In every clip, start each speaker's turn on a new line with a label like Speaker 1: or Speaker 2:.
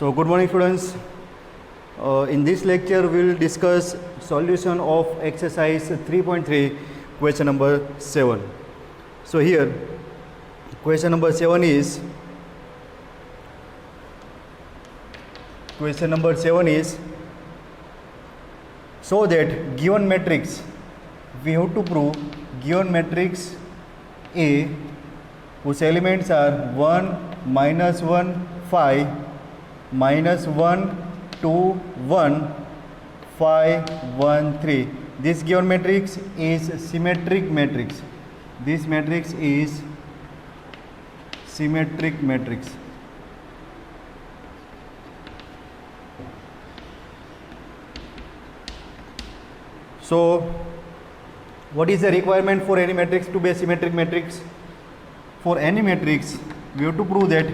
Speaker 1: So good morning students. In this lecture we will discuss solution of exercise 3.3 question number 7. So here question number 7 is so that given matrix we have to prove given matrix A whose elements are 1 minus 1 5 minus 1 2 1 5 1 3. This given matrix is symmetric matrix. This matrix is symmetric matrix. So what is the requirement for any matrix to be a symmetric matrix? For any matrix we have to prove that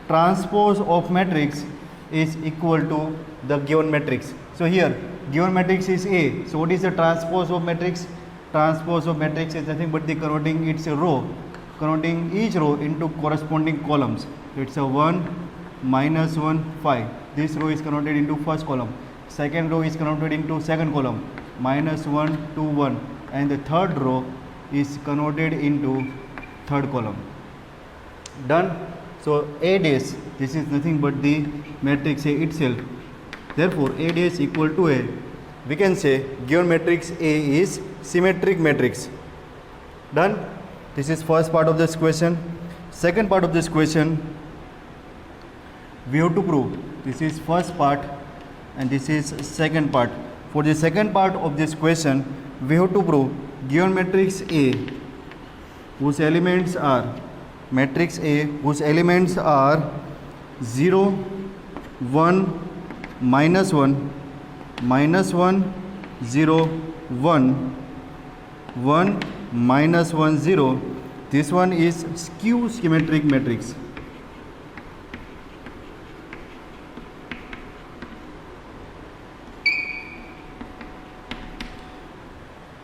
Speaker 1: transpose of matrix is equal to the given matrix. So here given matrix is A. So what is the transpose of matrix? Transpose of matrix is nothing but the converting its row, converting each row into corresponding columns. So it's a 1 minus 1 5. This row is converted into first column. Second row is converted into second column, minus 1 2 1, and the third row is converted into third column. Done. So A dash, this is nothing but the matrix A itself. Therefore A dash equal to A. We can say given matrix A is symmetric matrix. Done. This is first part of this question. Second part of this question we have to prove. This is first part and this is second part. For the second part of this question we have to prove given matrix A whose elements are 0 1 minus 1 minus 1 0 1 1 minus 1 0. This one is skew symmetric matrix.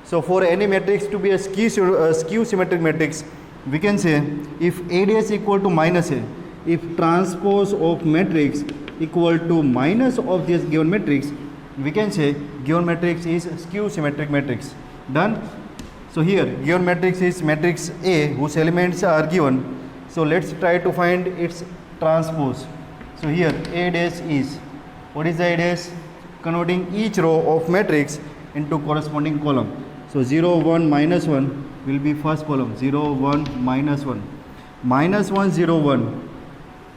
Speaker 1: So for any matrix to be a skew symmetric matrix, we can say if A dash equal to minus A, if transpose of matrix equal to minus of this given matrix, we can say given matrix is skew symmetric matrix. Done. So here given matrix is matrix A whose elements are given. So let's try to find its transpose. So here A dash is, what is the A dash? Converting each row of matrix into corresponding column. So 0 1 minus 1 will be first column, 0 1 minus 1, minus 1 0 1,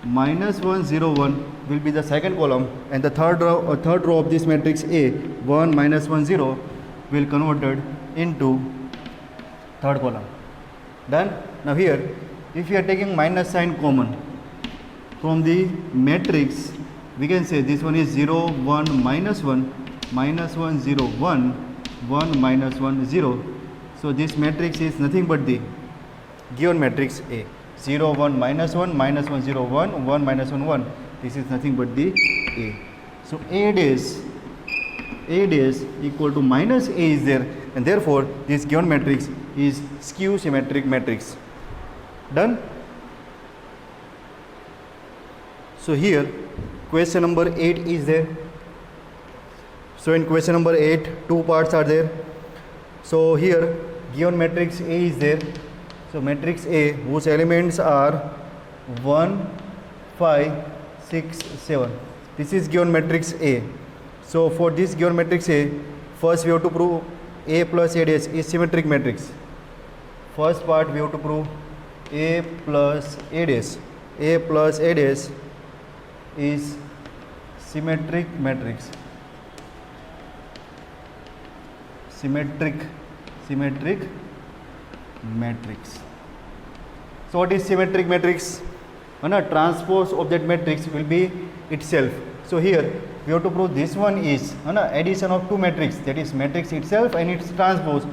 Speaker 1: minus 1 0 1 will be the second column, and the third row of this matrix A, 1 minus 1 0 will converted into third column. Done. Now here if we are taking minus sign common from the matrix, we can say this one is 0 1 minus 1 minus 1 0 1 1 minus 1 0. So this matrix is nothing but the given matrix A. 0 1 minus 1 minus 1 0 1 1 minus 1 1. This is nothing but the A. So A dash equal to minus A is there, and therefore this given matrix is skew symmetric matrix. Done. So here question number 8 is there. So in question number 8 two parts are there. So here given matrix A is there. So matrix A whose elements are 1 5 6 7. This is given matrix A. So for this given matrix A, first we have to prove A plus A dash is symmetric matrix. First part we have to prove A plus A dash. A plus A dash is symmetric matrix. Symmetric matrix. So what is symmetric matrix? Transpose of that matrix will be itself. So here we have to prove this one is addition of two matrix, that is matrix itself and its transpose,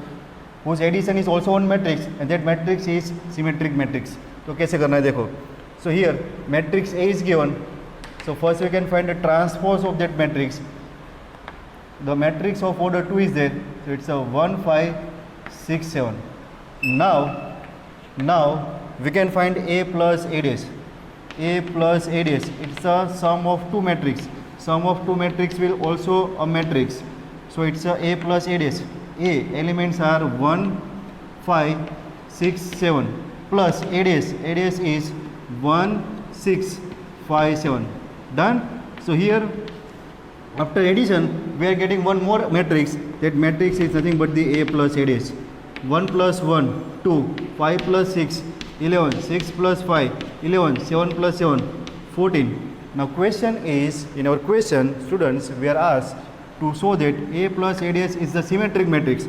Speaker 1: whose addition is also one matrix, and that matrix is symmetric matrix. तो कैसे करना है देखो. So here matrix A is given. So first we can find the transpose of that matrix. The matrix of order 2 is there. So it's a 1 5 6 7. Now we can find A plus A dash. A plus A dash. It's a sum of two matrix. Sum of two matrix will also a matrix. So it's a plus A dash. A elements are 1, 5, 6, 7 plus A dash. A dash is 1, 6, 5, 7. Done. So here after addition we are getting one more matrix. That matrix is nothing but the A plus A dash. 1 plus 1, 2, 5 plus 6, 11, 6 plus 5, 11, 7 plus 7, 14. Now question is, in our question students, we are asked to show that A plus A dash is the symmetric matrix.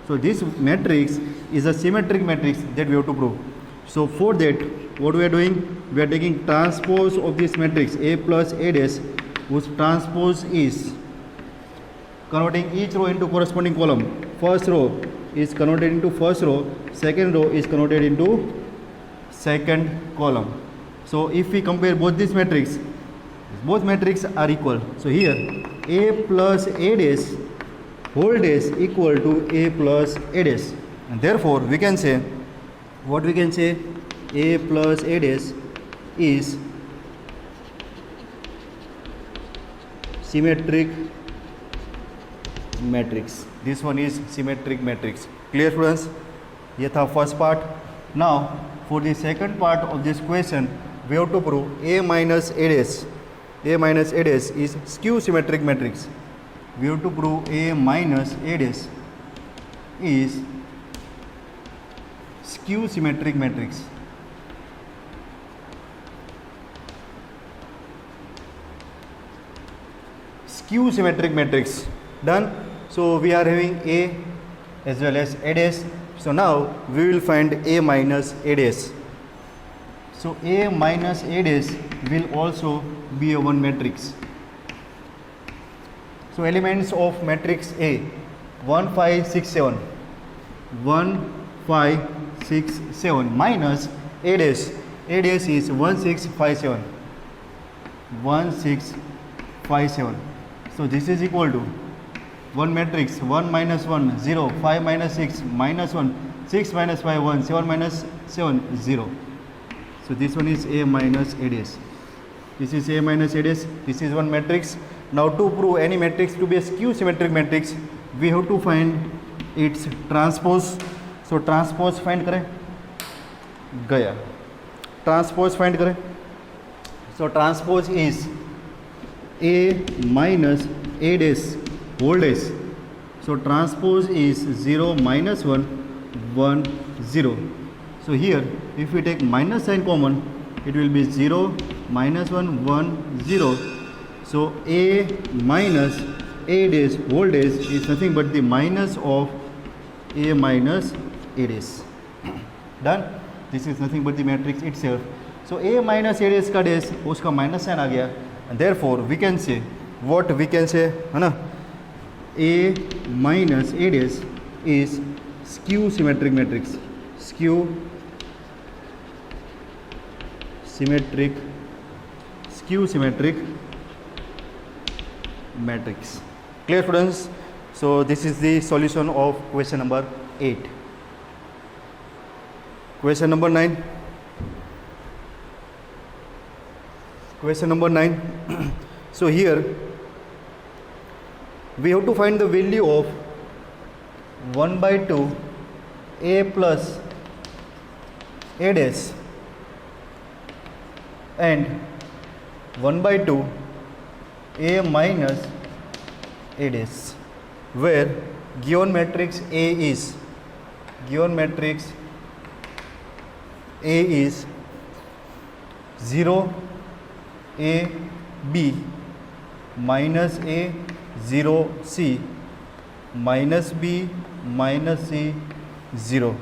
Speaker 1: So this matrix is a symmetric matrix that we have to prove. So for that, what we are doing, we are taking transpose of this matrix A plus A dash, whose transpose is converting each row into corresponding column. First row is converted into first row, second row is converted into second column. So if we compare both these matrices, both matrices are equal. So here A plus A dash whole dash equal to A plus A dash, and therefore we can say, what we can say, A plus A dash is symmetric matrix. This one is symmetric matrix. Clear students? ये था first part. Now for the second part of this question, we have to prove A minus A dash. A minus A dash is skew symmetric matrix. We have to prove A minus A dash is skew symmetric matrix. Skew symmetric matrix. Done. So we are having A as well as A dash. So now we will find A minus A dash. So A minus A dash will also be a one matrix. So elements of matrix A, 1, 5, 6, 7. 1, 5, 6, 7 minus A dash. A dash is 1, 6, 5, 7. 1, 6, 5, 7. So this is equal to one matrix, 1 minus 1, 0, 5 minus 6, minus 1, 6 minus 5, 1, 7 minus 7, 0. So this one is A minus A dash. This is A minus A dash. This is one matrix. Now to prove any matrix to be a skew symmetric matrix, we have to find its transpose. So transpose find करें, गया. Transpose find करें. So transpose is A minus A dash whole dash. So transpose is 0 minus 1, 1, 0. So here if we take minus sign common, it will be 0 minus 1, 1, 0. So A minus A dash whole dash is nothing but the minus of A minus A dash. Done. This is nothing but the matrix itself. So A minus A dash का dash उसका minus sign आ गया, and therefore we can say, what we can say है ना, A minus A dash is skew symmetric matrix. Skew symmetric matrix. Clear students? So this is the solution of question number 8. Question number 9. Question number 9. So here we have to find the value of 1 by 2 A plus A dash and 1 by 2 A minus A dash, where given matrix A is 0 A B minus A 0 C minus B minus C 0.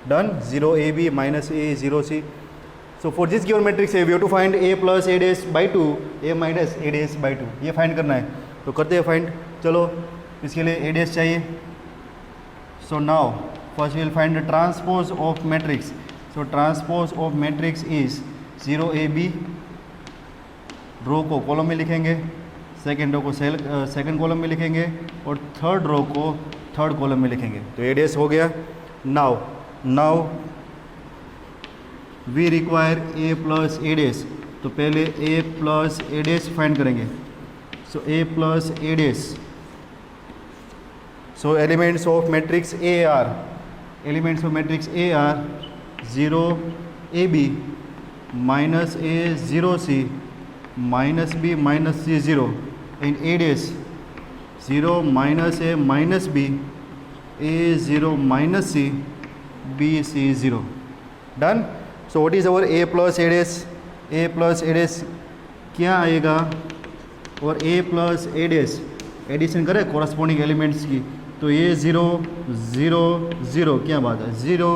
Speaker 1: Done. 0 A B minus A 0 C. So for this given matrix A, we have to find A plus A dash by 2, A minus A dash by 2. ये find करना है, तो करते हैं find. चलो इसके लिए A dash चाहिए. So now first we will find the transpose of matrix. So transpose of matrix is 0 A B. रो को कॉलम में लिखेंगे, सेकेंड रो को सेकेंड कॉलम में लिखेंगे, और थर्ड रो को थर्ड कॉलम में लिखेंगे. तो A dash हो गया. Now we require A plus A dash. तो पहले A plus A dash find करेंगे. So A plus A dash. So elements of matrix A are 0 A B minus A 0 C minus B minus C 0 and A dash 0 minus A minus B A 0 minus C B C 0. Done. So what is our A plus A dash. A plus A dash क्या आएगा और A plus A dash addition करें corresponding elements की तो ये 0 0 0 क्या बात है 0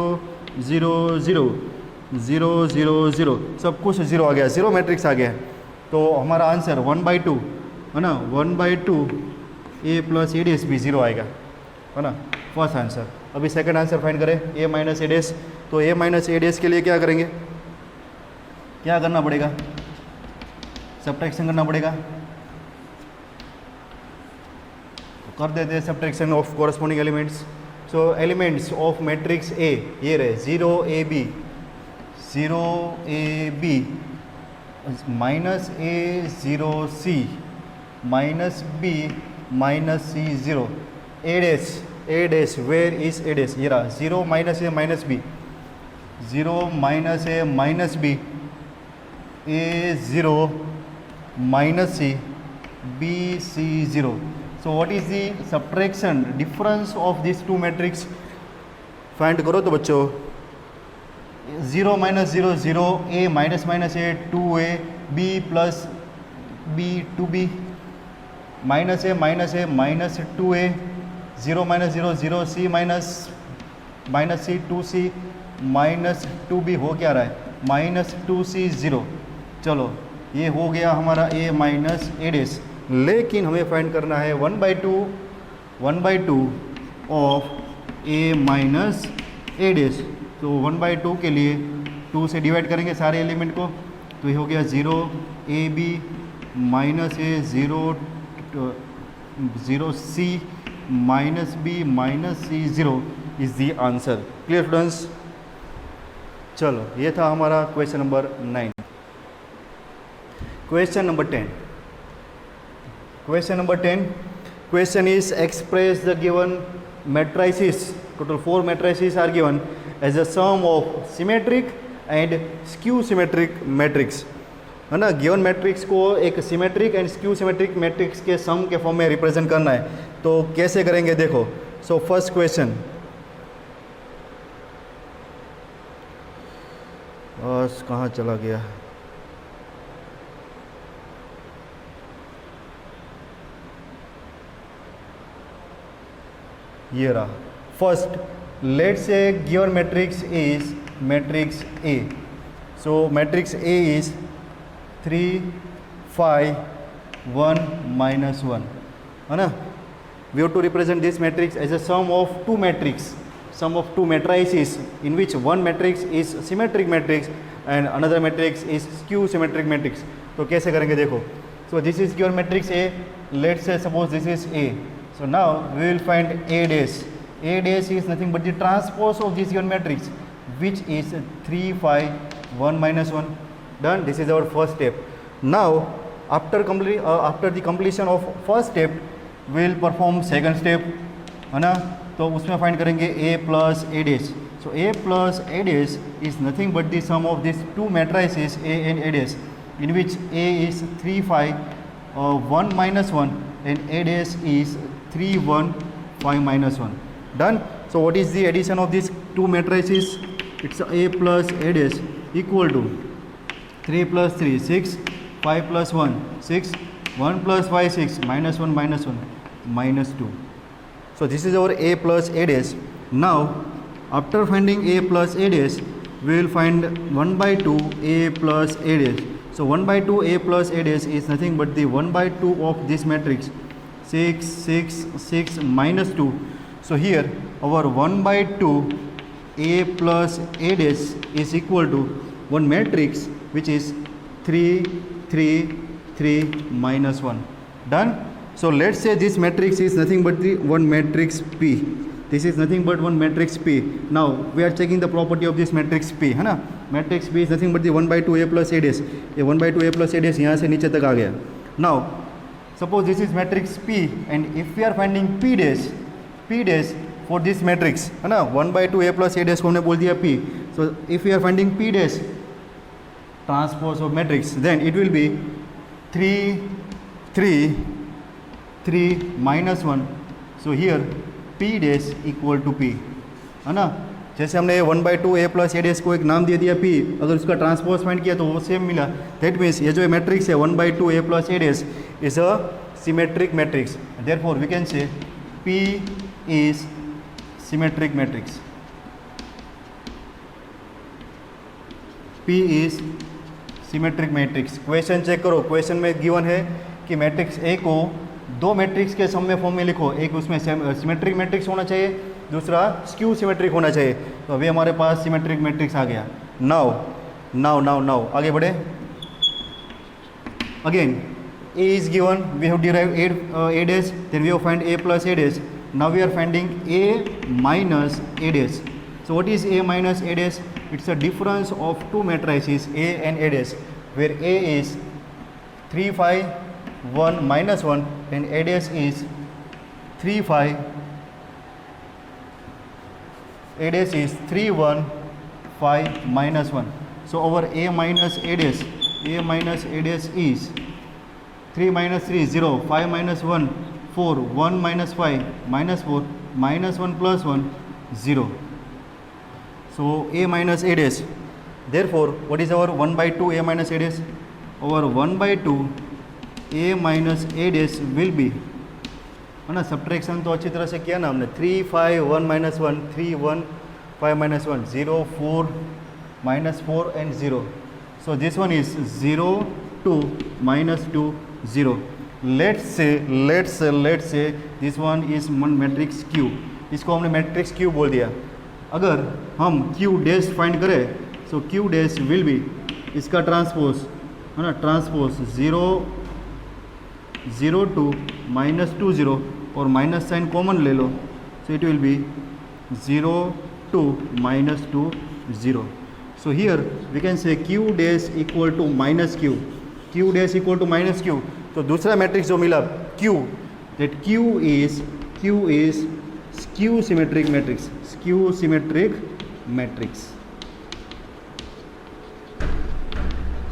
Speaker 1: 0 0 0 0 0 सब कुछ 0 आ गया. 0 मैट्रिक्स आ गया. तो हमारा आंसर 1/2 है ना. 1/2 ए प्लस ए डैश भी 0 आएगा है ना. First answer. अभी सेकंड आंसर फाइंड करें ए माइनस ए डैश. तो ए माइनस ए डैश के लिए क्या करेंगे, क्या करना पड़ेगा, सब्ट्रैक्शन करना पड़ेगा. तो कर देते हैं subtraction of corresponding elements. So elements of matrix A ये रहे 0 A B minus A 0 C minus B minus C 0 a dash where is a dash. ये रहा 0 minus A minus b 0 minus A minus B A 0 minus C B C 0. So what is the subtraction difference of this two matrix find करो. तो बच्चों 0 minus 0 0 A minus minus a 2 a b plus b 2b minus A minus 2 a 0 minus 0 0 C minus c 2c minus 2b हो क्या रहा है minus 2c 0. चलो ये हो गया हमारा a माइनस ए डैश. लेकिन हमें फाइंड करना है 1/2 of a minus A dash. तो 1/2 के लिए 2 से डिवाइड करेंगे सारे एलिमेंट को. तो ये हो गया 0 A B minus A 0 C minus B minus C 0 is the answer. Clear students. चलो ये था हमारा question number 9. Question number 10. Question is express the given matrices. Total 4 matrices are given as a sum of symmetric and skew symmetric matrix. है ना. Given matrix को एक symmetric and skew symmetric matrix के सम के फॉर्म में represent करना है. तो कैसे करेंगे देखो. सो फर्स्ट क्वेश्चन कहाँ चला गया. ये रहा. First let's say given matrix is matrix A. So matrix A is 3 5 1 minus 1 है ना. We have to represent this matrix as a sum of two matrices in which one matrix is symmetric matrix and another matrix is skew symmetric matrix. तो कैसे करेंगे देखो. So this is given matrix A. Let's say suppose this is A. So now we will find A dash. A dash is nothing but the transpose of this given matrix, which is 3 5 1 minus 1. Done. This is our first step. Now after the completion of first step we will perform second step है ना. तो उसमें find करेंगे a plus a dash. So a plus a dash is nothing but the sum of these two matrices A and A dash, in which A is 3 5 1 minus 1 and A dash is 3 1 5 minus 1. Done. So what is the addition of these two matrices? It's A plus A dash equal to 3 plus 3 6 5 plus 1 6 1 plus 5 6 minus 1 minus 2. So this is our A plus A dash. Now after finding A plus A dash we will find 1/2 A plus A dash. So 1/2 A plus A dash is nothing but the 1/2 of this matrix 6 6 6 minus 2. So here our 1/2 A plus A dash is equal to one matrix which is 3 3 3 minus 1. Done. So let's say this matrix is nothing but the one matrix P. This is nothing but one matrix P. Now we are checking the property of this matrix P है ना. Matrix B is nothing but the 1/2 A plus A dash. ये 1/2 ए plus ए dash यहाँ से नीचे तक आ गया. Now suppose this is matrix P and if we are finding P dash for this matrix है ना, 1/2 ए प्लस ए डैश को हमने बोल दिया P. So if we are finding P dash transpose of matrix then it will be 3 3 3 -1. So here P dash equal to P है ना. जैसे हमने 1/2 ए प्लस ए डैश को एक नाम दे दिया P, अगर उसका ट्रांसपोज फाइंड किया तो वो सेम मिला. दैट मीन्स ये जो मैट्रिक्स है 1/2 ए plus A dash is a symmetric matrix. Therefore we can say P is symmetric matrix. P is symmetric matrix. Question check करो. क्वेश्चन में गिवन है कि मैट्रिक्स ए को दो मैट्रिक्स के सम में फॉर्म में लिखो. एक उसमें सिमेट्रिक मैट्रिक्स होना चाहिए, दूसरा स्क्यू सिमेट्रिक होना चाहिए. तो अभी हमारे पास सिमेट्रिक मैट्रिक्स आ गया. नाउ आगे बढ़े. Again A is given, we have derived a dash, then we have find a plus a dash. Now we are finding a minus a dash. So what is a minus a dash? It's a difference of two matrices A and a dash, where A is 3 5 1 minus 1 and a dash is 3 5 a dash is 3 1 5 minus 1. So our a minus a dash is 3 minus 3 0, 5 minus 1 4, 1 minus 5 minus 4, minus 1 plus 1 0. So a minus a dash. Therefore what is our 1/2 a minus a dash? Our 1/2 a minus a dash will be, है ना, subtraction तो अच्छी तरह से किया ना हमने. 3 5 1 minus 1 3 1 5 minus 1 0 4 minus 4 and 0. So this one is 0 2 minus 2 0. Let's say this one is one matrix Q. इसको हमने मैट्रिक्स Q बोल दिया. अगर हम Q डैश फाइंड करें so Q dash will B, इसका ट्रांसपोज है ना, ट्रांसपोज 0 0 2 minus 2 0 और माइनस साइन कॉमन ले लो. So it will be 0 2 minus 2 0. So here we can say Q dash equal to minus Q. Q dash equal to minus Q. तो दूसरा matrix जो मिला Q, that Q is skew symmetric matrix. Skew symmetric matrix.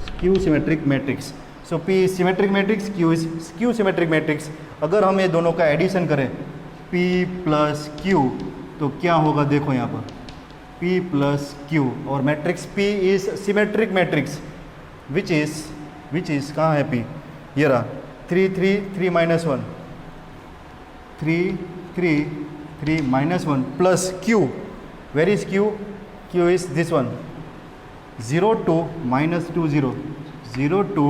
Speaker 1: Skew symmetric matrix. So P is symmetric matrix, Q is skew symmetric matrix. अगर हम ये दोनों का addition करें P प्लस Q तो क्या होगा, देखो यहाँ पर P प्लस Q और matrix P is symmetric matrix which is कहाँ है P, ये रहा 3 3 3 minus 1 3 3 3 minus 1 plus Q. Where is Q? Q is this one 0 2 minus 2 0 0 2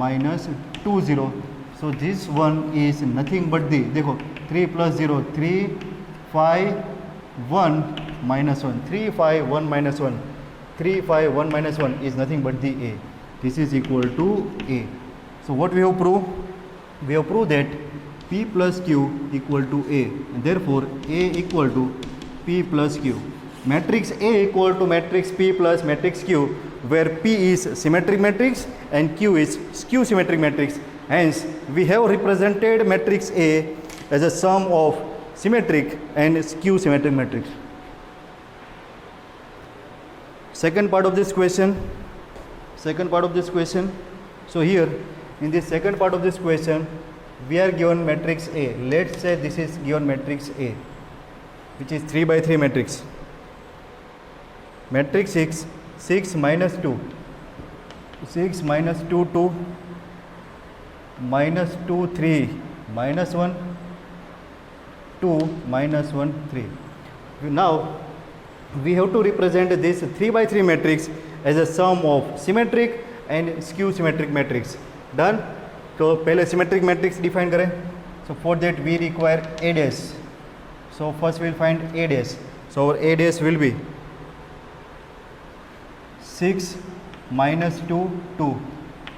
Speaker 1: minus 2 0. So this one is nothing but the, देखो 3 plus 0 3 5 1 minus 1 3 5 1 minus 1 3 5 1 minus 1 is nothing but the A. This is equal to A. So what we have proved? We have proved that P plus Q equal to A and therefore A equal to P plus Q. Matrix A equal to matrix P plus matrix Q, where P is symmetric matrix and Q is skew symmetric matrix. Hence we have represented matrix A as a sum of symmetric and skew symmetric matrix. Second part of this question. So here in this second part of this question we are given matrix A. Let's say this is given matrix A, which is 3 by 3 matrix. Matrix 6 minus 2 6 minus 2 2 minus 2 3 minus 1 2 minus 1 3. Now we have to represent this 3 by 3 matrix as a sum of symmetric and skew symmetric matrix. Done. तो पहले symmetric matrix define करें. So for that we require A dash. So first we will find A dash. So our A dash will be 6 minus 2 2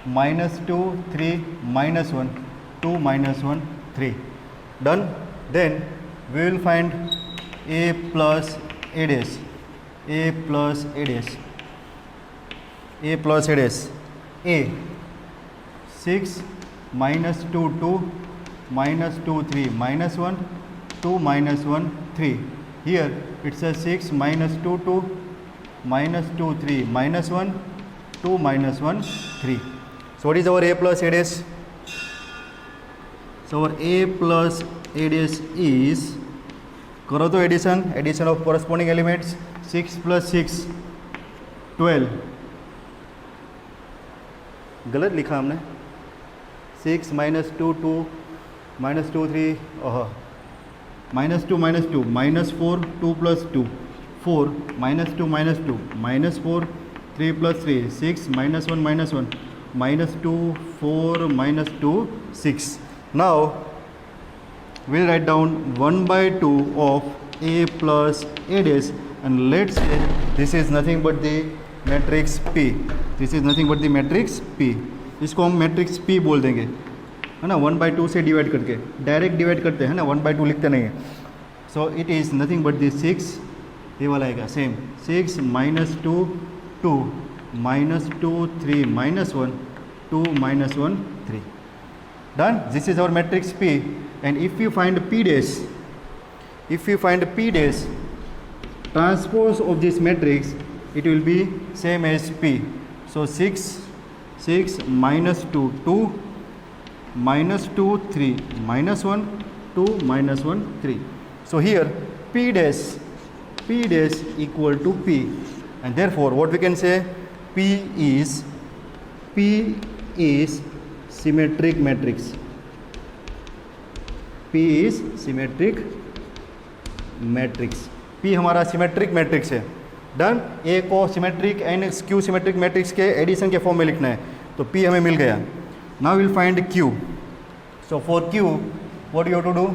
Speaker 1: minus 2 3 minus 1 2 minus 1 3. Done. Then we will find A plus A dash. A plus A dash. A plus A dash A 6 minus 2 2 minus 2 3 minus 1 2 minus 1 3. Here it says 6 minus 2 2 minus 2 3 minus 1 2 minus 1 3. So what is our a plus a dash? So our a plus a dash is, करो तो addition of corresponding elements. 6 plus 6 12. गलत लिखा हमने. 6 minus 2 2 minus 2 3 minus 2 minus 4 2 plus 2 4 minus 2 minus 4 3 plus 3 6 minus 1 minus 2 4 minus 2 6. Now we'll write down 1 by 2 of a plus a dash, and let's say this is nothing but the matrix P. This is nothing but the matrix P. इसको हम matrix P बोल देंगे, है ना. 1 by 2 से divide करके direct divide करते हैं ना, 1 by 2 लिखते नहीं है. So it is nothing but दी 6, ये वाला आएगा same. 6 minus 2 2 minus 2 3 minus 1 2 minus 1 3. Done. This is our matrix P. And if you find P dash, transpose of this matrix, it will be same as P. So 6 minus 2 2 minus 2 3 minus 1 2 minus 1 3. So here P dash equal to P, and therefore what we can say, P is symmetric matrix. P is symmetric matrix. P हमारा symmetric matrix है. Done. A को symmetric and skew symmetric matrix के addition के form में लिखना है, तो P हमें मिल गया. Now will find Q. So for Q what you have to do,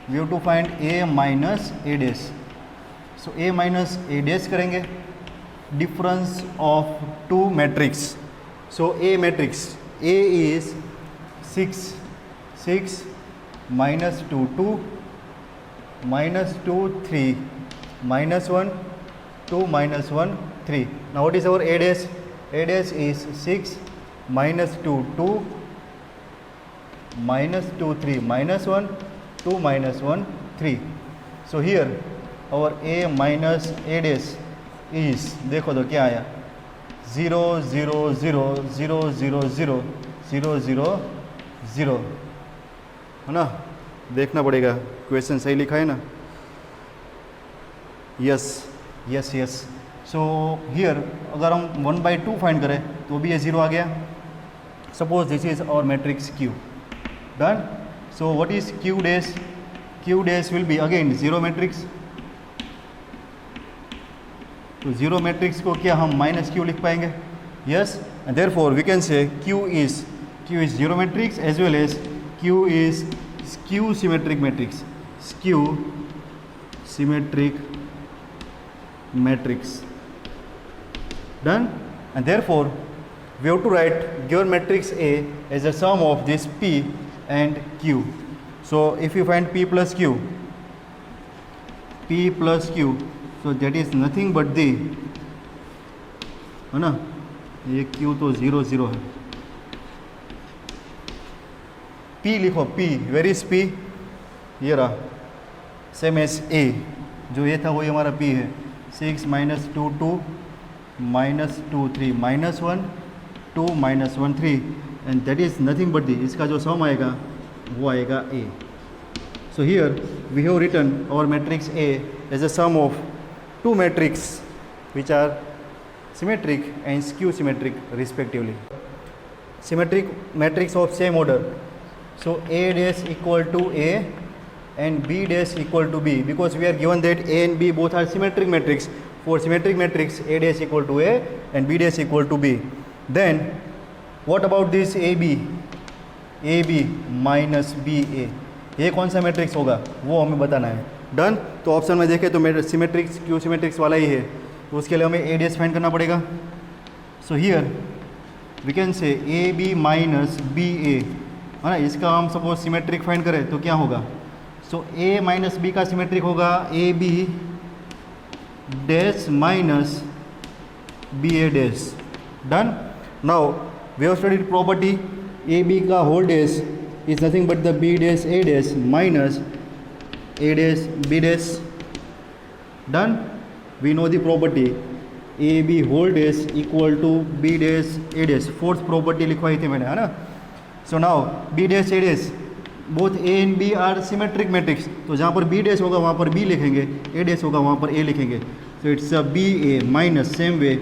Speaker 1: we have to find A minus A dash. So A minus A dash करेंगे, difference of two matrix. So A matrix A is 6 minus 2 2 minus 2 3 minus 1 2 minus 1 3. Now what is our A dash? A dash is 6 minus 2 2 minus 2 3 minus 1 2 minus 1 3. So here our A minus A dash is, देखो तो क्या आया, 0 0 0 0 0 0 0 0 0, है ना. देखना पड़ेगा question सही लिखा है ना. यस. सो हियर अगर हम 1 by 2 फाइंड करें तो भी ये 0 आ गया. Suppose this is our matrix Q. Done. So what is Q dash? Q dash will be again 0 matrix. तो 0 मैट्रिक्स को क्या हम माइनस Q लिख पाएंगे? Yes. And therefore we can say Q is 0 matrix as well as Q is skew symmetric matrix. Skew symmetric matrix. Done. And therefore we have to write given matrix A as a sum of this P and Q. So if you find P plus Q, so that is nothing but the, है ना, ये Q तो 0 0 है. P लिखो. P, where is P? ये रहा, same as A. जो ये था वही हमारा P है. 6 minus 2 2 minus 2 3 minus 1 2 minus 1 3, and that is nothing but the, इसका जो सम आएगा वो आएगा A. So here we have written our matrix A as a sum of two matrix which are symmetric and skew symmetric respectively. Symmetric matrix of same order. So A dash equal to A and B dash equal to B, because we are given that A and B both are symmetric matrix. For symmetric matrix, A dash equal to A and B dash equal to B. Then what about this AB? AB minus BA, ये कौन सा matrix होगा वो हमें बताना है. Done. तो option में देखें तो सिमेट्रिक्स क्यू सिमेट्रिक्स वाला ही है, तो उसके लिए हमें A dash फाइंड करना पड़ेगा. So here we can say AB minus BA, है ना. इसका हम सपोज सिमेट्रिक फाइंड करें तो क्या होगा? सो A माइनस B का सिमेट्रिक होगा AB dash minus B A dash. Done. Now we have studied property a b का whole dash is nothing but the b dash a dash minus a dash b dash. Done. We know the property a b whole dash equal to b dash a dash. Fourth property लिखवाई थी मैंने, है ना. So now b dash a dash both a and b are symmetric matrix. तो जहाँ पर b dash होगा वहाँ पर b लिखेंगे, a dash होगा वहाँ पर a लिखेंगे. So it's a b a minus same way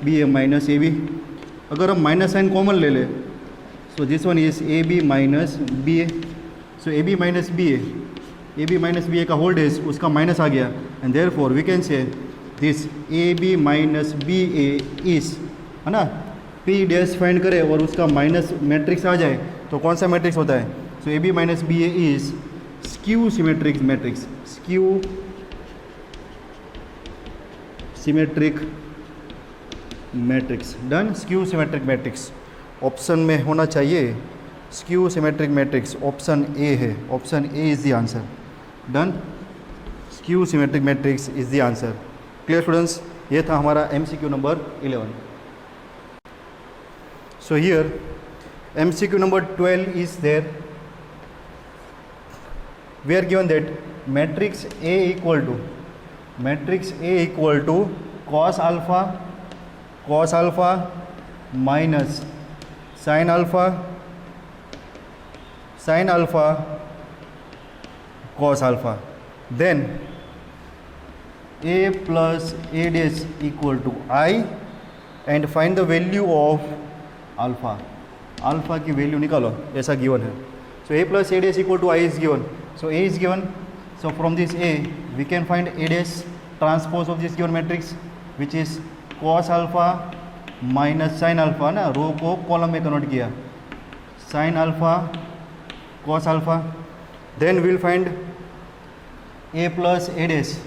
Speaker 1: B A minus A B. अगर हम माइनस साइन कॉमन ले लें, so this one is A B minus B A. So A B minus B A का whole डेज उसका minus आ गया, and therefore we can say this A B minus B A is, है ना, P dash find करें और उसका माइनस मैट्रिक्स आ जाए तो कौन सा मैट्रिक्स होता है. So A B minus B A is skew symmetric matrix. Skew symmetric matrix. Done. Skew symmetric matrix option में होना चाहिए. Skew symmetric matrix option A है. Option A is the answer. Done. Skew symmetric matrix is the answer. Clear students. ये था हमारा MCQ number 11. So here MCQ number 12 is there. We are given that matrix A equal to cos alpha minus sine alpha cos alpha. Then a plus a dash equal to I and find the value of alpha. Alpha की value निकालो, ऐसा given है. So a plus a dash equal to I is given. So a is given. So from this a we can find a dash transpose of this given matrix which is cos alpha minus sine alpha. ना, row को column में convert किया, sine alpha cos alpha. Then will find a plus a dash.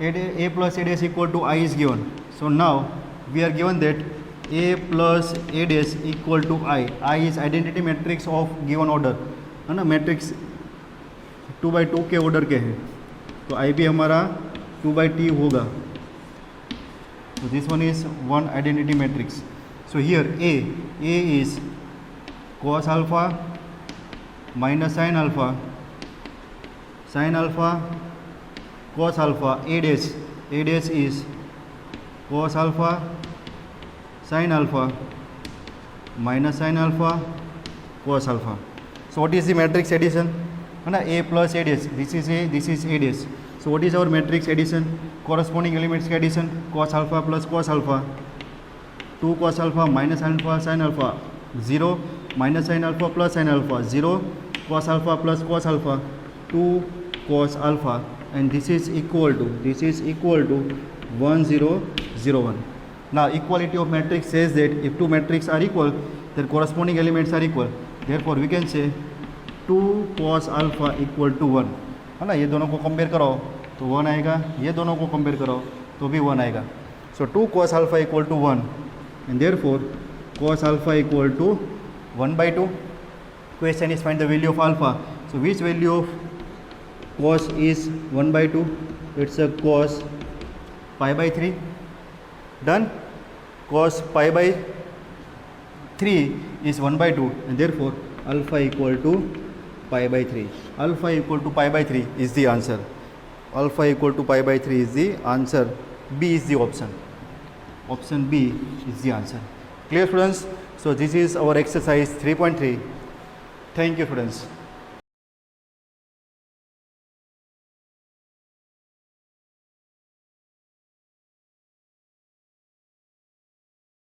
Speaker 1: a plus a dash equal to I is given. So now we are given that a plus a dash equal to I. I is identity matrix of given order, है ना. Matrix 2x2 के order के हैं, तो आई भी हमारा 2x2 होगा. So this one is one identity matrix. So here A is cos alpha minus sin alpha cos alpha. A dash is cos alpha sin alpha minus sin alpha cos alpha. So what is the matrix addition? A plus A dash. This is A dash. So what is our matrix addition? Corresponding elements का addition, cos alpha plus cos alpha, 2 cos alpha minus alpha sin alpha, 0 minus sin alpha plus sin alpha, 0 cos alpha plus cos alpha, 2 cos alpha, and this is equal to 1 0 0 1. Now equality of matrix says that if two matrices are equal, their corresponding elements are equal. Therefore we can say 2 cos alpha equal to 1, है ना. ये दोनों को compare करो तो 1 आएगा, ये दोनों को कंपेयर करो तो भी 1 आएगा. So 2 cos alpha equal to 1 and therefore cos alpha equal to 1/2. Question is find the value of alpha. So which value of cos is 1/2? It's a cos π/3. Done. cos π/3 is 1/2 and therefore alpha equal to π/3. Alpha equal to π/3 is the answer. Alpha equal to π/3 is the answer. B is the option. Option B is the answer. Clear students? So this is our exercise 3.3. Thank you students.